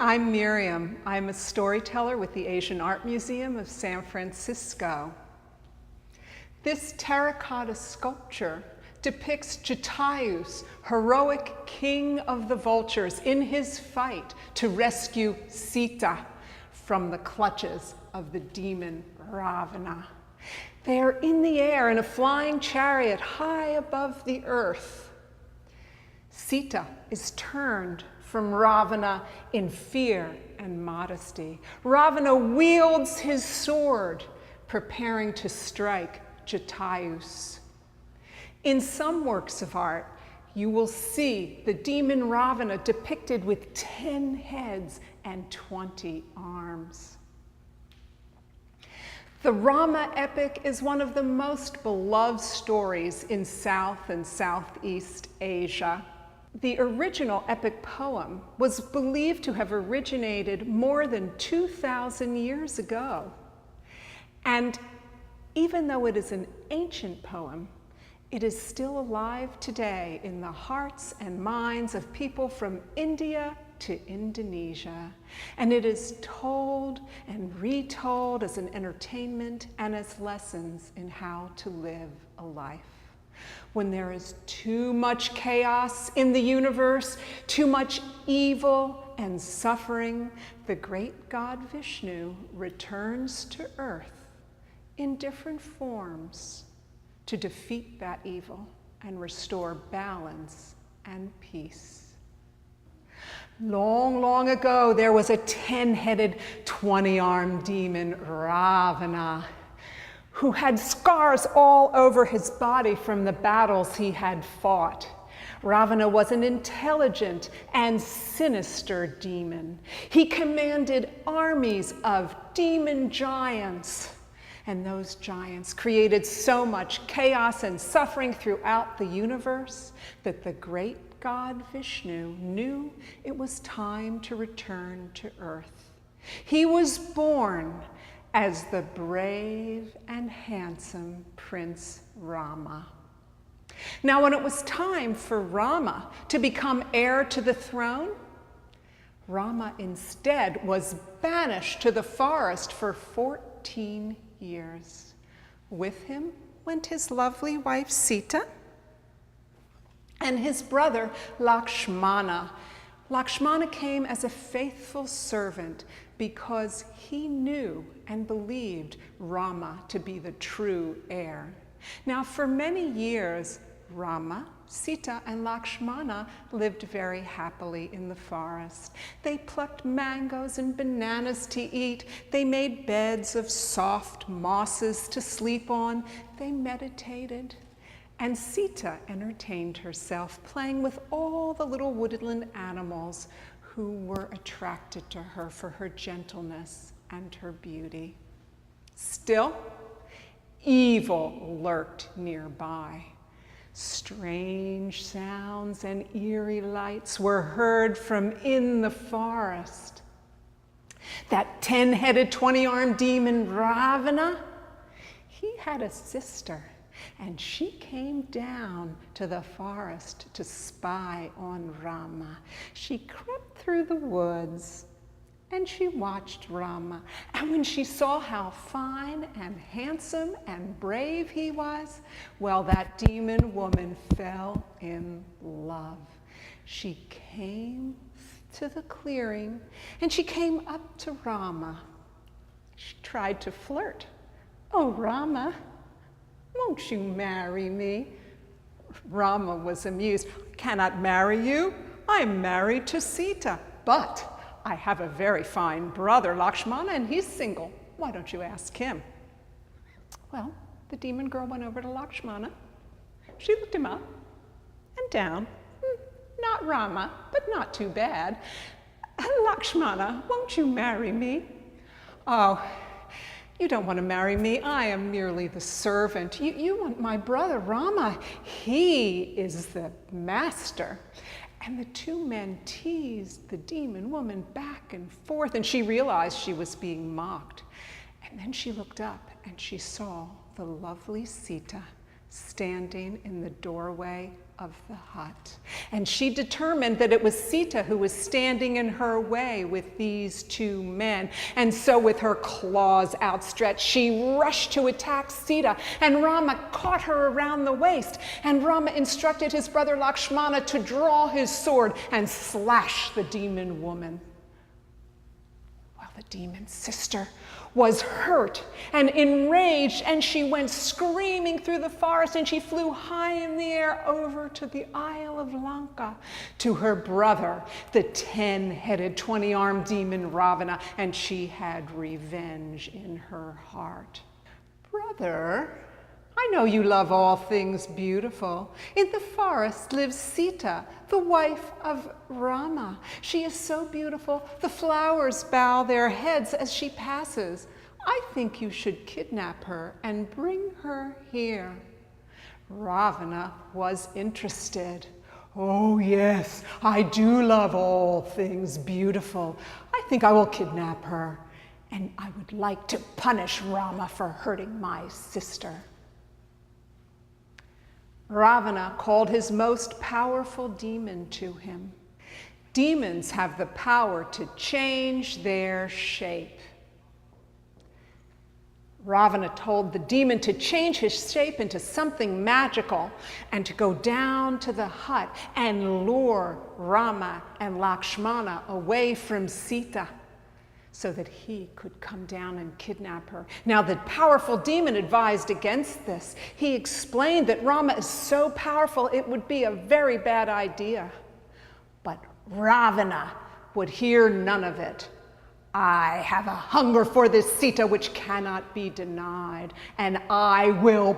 I'm Miriam. I'm a storyteller with the Asian Art Museum of San Francisco. This terracotta sculpture depicts Jatayu's heroic king of the vultures in his fight to rescue Sita from the clutches of the demon Ravana. They are in the air in a flying chariot high above the earth. Sita is turned from Ravana in fear and modesty. Ravana wields his sword, preparing to strike Jatayu. In some works of art, you will see the demon Ravana depicted with 10 heads and 20 arms. The Rama epic is one of the most beloved stories in South and Southeast Asia. The original epic poem was believed to have originated more than 2,000 years ago. And even though it is an ancient poem, it is still alive today in the hearts and minds of people from India to Indonesia. And it is told and retold as an entertainment and as lessons in how to live a life. When there is too much chaos in the universe, too much evil and suffering, the great god Vishnu returns to earth in different forms to defeat that evil and restore balance and peace. Long, long ago, there was a 10-headed, 20-armed demon, Ravana, who had scars all over his body from the battles he had fought. Ravana was an intelligent and sinister demon. He commanded armies of demon giants, and those giants created so much chaos and suffering throughout the universe that the great god Vishnu knew it was time to return to earth. He was born as the brave and handsome Prince Rama. Now, when it was time for Rama to become heir to the throne, Rama instead was banished to the forest for 14 years. With him went his lovely wife Sita and his brother Lakshmana. Lakshmana came as a faithful servant because he knew and believed Rama to be the true heir. Now, for many years, Rama, Sita, and Lakshmana lived very happily in the forest. They plucked mangoes and bananas to eat. They made beds of soft mosses to sleep on. They meditated. And Sita entertained herself, playing with all the little woodland animals who were attracted to her for her gentleness and her beauty. Still, evil lurked nearby. Strange sounds and eerie lights were heard from in the forest. That 10-headed, 20-armed demon Ravana, he had a sister, and she came down to the forest to spy on Rama. She crept through the woods and she watched Rama. And when she saw how fine and handsome and brave he was, well, that demon woman fell in love. She came to the clearing and she came up to Rama. She tried to flirt. "Oh, Rama, won't you marry me?" Rama was amused. "I cannot marry you. I am married to Sita, but I have a very fine brother, Lakshmana, and he's single. Why don't you ask him?" Well, the demon girl went over to Lakshmana. She looked him up and down. Not Rama, but not too bad. "Lakshmana, won't you marry me?" "Oh, you don't want to marry me. I am merely the servant. You want my brother, Rama. He is the master." And the two men teased the demon woman back and forth, and she realized she was being mocked. And then she looked up and she saw the lovely Sita standing in the doorway of the hut. And she determined that it was Sita who was standing in her way with these two men. And so with her claws outstretched, she rushed to attack Sita, and Rama caught her around the waist. And Rama instructed his brother Lakshmana to draw his sword and slash the demon woman. While the demon sister was hurt and enraged, and she went screaming through the forest, and she flew high in the air over to the Isle of Lanka, to her brother, the 10-headed, 20-armed demon Ravana, and she had revenge in her heart. Brother, I know you love all things beautiful. In the forest lives Sita, the wife of Rama. She is so beautiful, the flowers bow their heads as she passes. I think you should kidnap her and bring her here. Ravana was interested. Oh yes, I do love all things beautiful. I think I will kidnap her, and I would like to punish Rama for hurting my sister. Ravana called his most powerful demon to him. Demons have the power to change their shape. Ravana told the demon to change his shape into something magical and to go down to the hut and lure Rama and Lakshmana away from Sita, so that he could come down and kidnap her. Now, the powerful demon advised against this. He explained that Rama is so powerful it would be a very bad idea. But Ravana would hear none of it. I have a hunger for this Sita which cannot be denied, and I will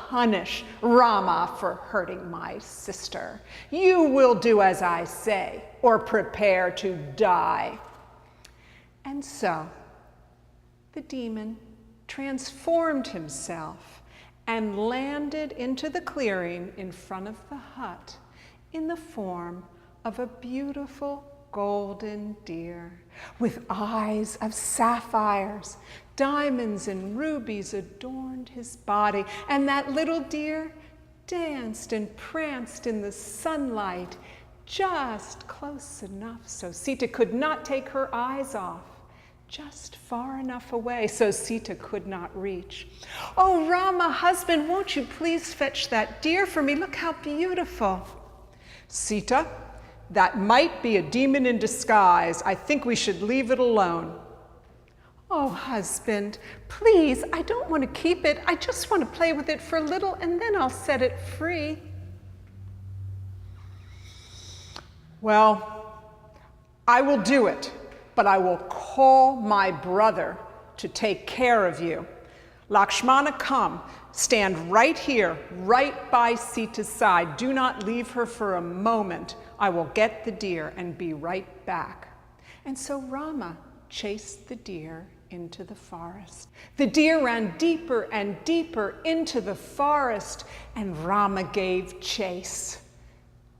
punish Rama for hurting my sister. You will do as I say, or prepare to die. And so the demon transformed himself and landed into the clearing in front of the hut in the form of a beautiful golden deer with eyes of sapphires. Diamonds and rubies adorned his body, and that little deer danced and pranced in the sunlight just close enough so Sita could not take her eyes off, just far enough away so Sita could not reach. Oh, Rama, husband, won't you please fetch that deer for me? Look how beautiful. Sita, that might be a demon in disguise. I think we should leave it alone. Oh, husband, please, I don't want to keep it. I just want to play with it for a little, and then I'll set it free. Well, I will do it, but I will call my brother to take care of you. Lakshmana, come. Stand right here, right by Sita's side. Do not leave her for a moment. I will get the deer and be right back. And so Rama chased the deer into the forest. The deer ran deeper and deeper into the forest, and Rama gave chase.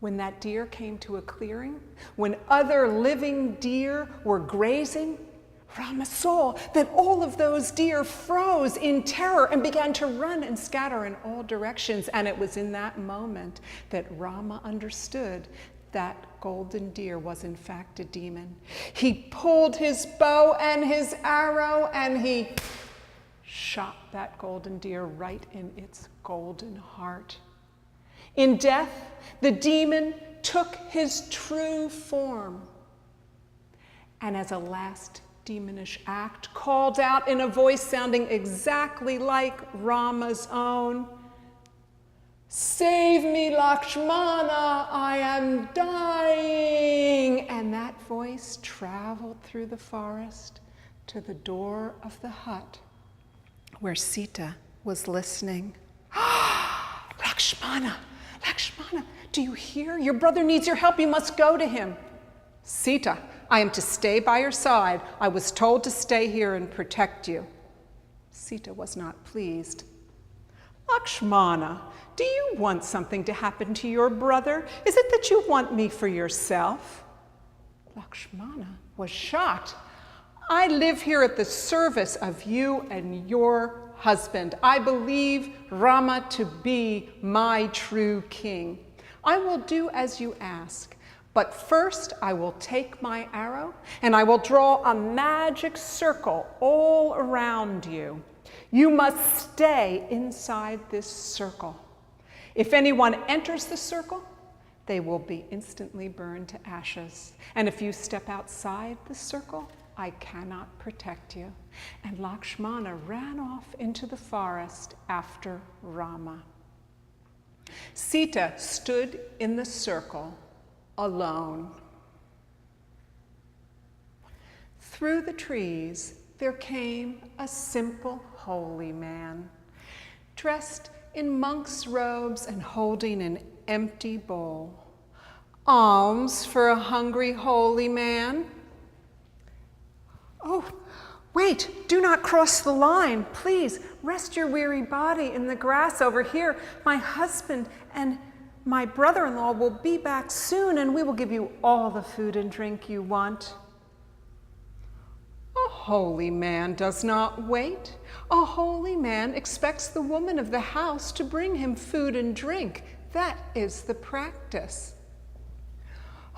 When that deer came to a clearing, when other living deer were grazing, Rama saw that all of those deer froze in terror and began to run and scatter in all directions. And it was in that moment that Rama understood that golden deer was in fact a demon. He pulled his bow and his arrow, and he shot that golden deer right in its golden heart. In death, the demon took his true form, and as a last demonish act, called out in a voice sounding exactly like Rama's own, "Save me, Lakshmana, I am dying." And that voice traveled through the forest to the door of the hut where Sita was listening. "Lakshmana, Lakshmana, do you hear? Your brother needs your help. You must go to him." "Sita, I am to stay by your side. I was told to stay here and protect you." Sita was not pleased. "Lakshmana, do you want something to happen to your brother? Is it that you want me for yourself?" Lakshmana was shocked. I live here at the service of you and your husband. I believe Rama to be my true king. I will do as you ask, but first I will take my arrow and I will draw a magic circle all around you. You must stay inside this circle. If anyone enters the circle, they will be instantly burned to ashes. And if you step outside the circle, I cannot protect you. And Lakshmana ran off into the forest after Rama. Sita stood in the circle alone. Through the trees there came a simple holy man, dressed in monk's robes and holding an empty bowl. Alms for a hungry holy man. Oh, wait, do not cross the line. Please, rest your weary body in the grass over here. My husband and my brother-in-law will be back soon, and we will give you all the food and drink you want. A holy man does not wait. A holy man expects the woman of the house to bring him food and drink. That is the practice.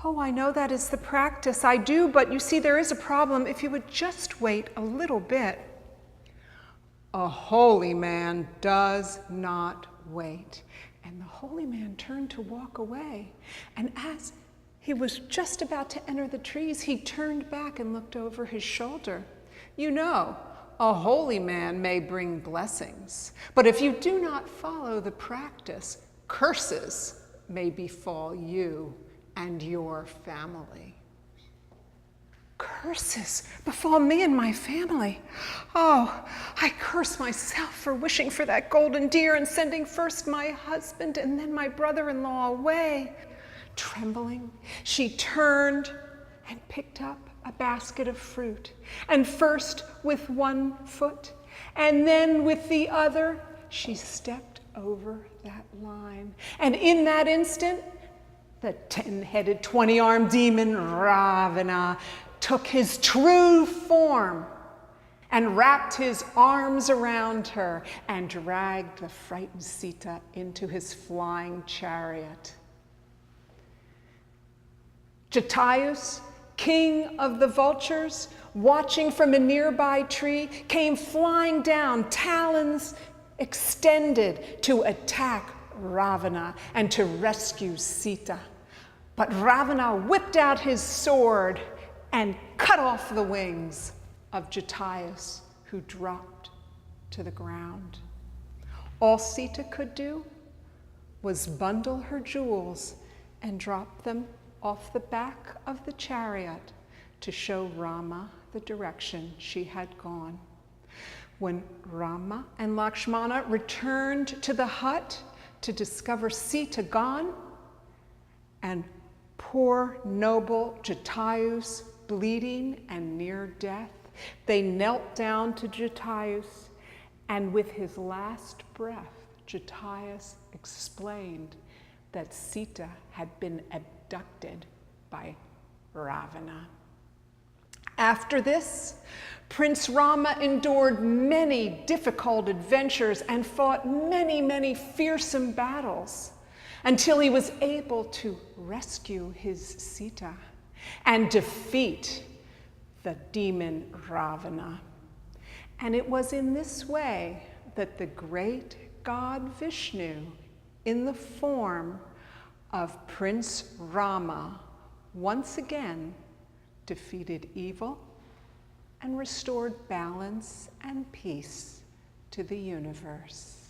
Oh, I know that is the practice. I do, but you see, there is a problem. If you would just wait a little bit. A holy man does not wait. And the holy man turned to walk away. And as he was just about to enter the trees, he turned back and looked over his shoulder. You know, a holy man may bring blessings, but if you do not follow the practice, curses may befall you and your family. Curses befall me and my family. Oh, I curse myself for wishing for that golden deer and sending first my husband and then my brother-in-law away. Trembling, she turned and picked up a basket of fruit, and first with one foot and then with the other, she stepped over that line. And in that instant, the 10-headed, 20-armed demon Ravana took his true form and wrapped his arms around her and dragged the frightened Sita into his flying chariot. Jatayu, king of the vultures, watching from a nearby tree, came flying down, talons extended, to attack Ravana and to rescue Sita. But Ravana whipped out his sword and cut off the wings of Jatayu, who dropped to the ground. All Sita could do was bundle her jewels and drop them off the back of the chariot to show Rama the direction she had gone. When Rama and Lakshmana returned to the hut to discover Sita gone and poor noble Jatayu bleeding and near death, they knelt down to Jatayu, and with his last breath, Jatayu explained that Sita had been abducted by Ravana. After this, Prince Rama endured many difficult adventures and fought many, many fearsome battles until he was able to rescue his Sita and defeat the demon Ravana. And it was in this way that the great god Vishnu, in the form of Prince Rama, once again defeated evil and restored balance and peace to the universe.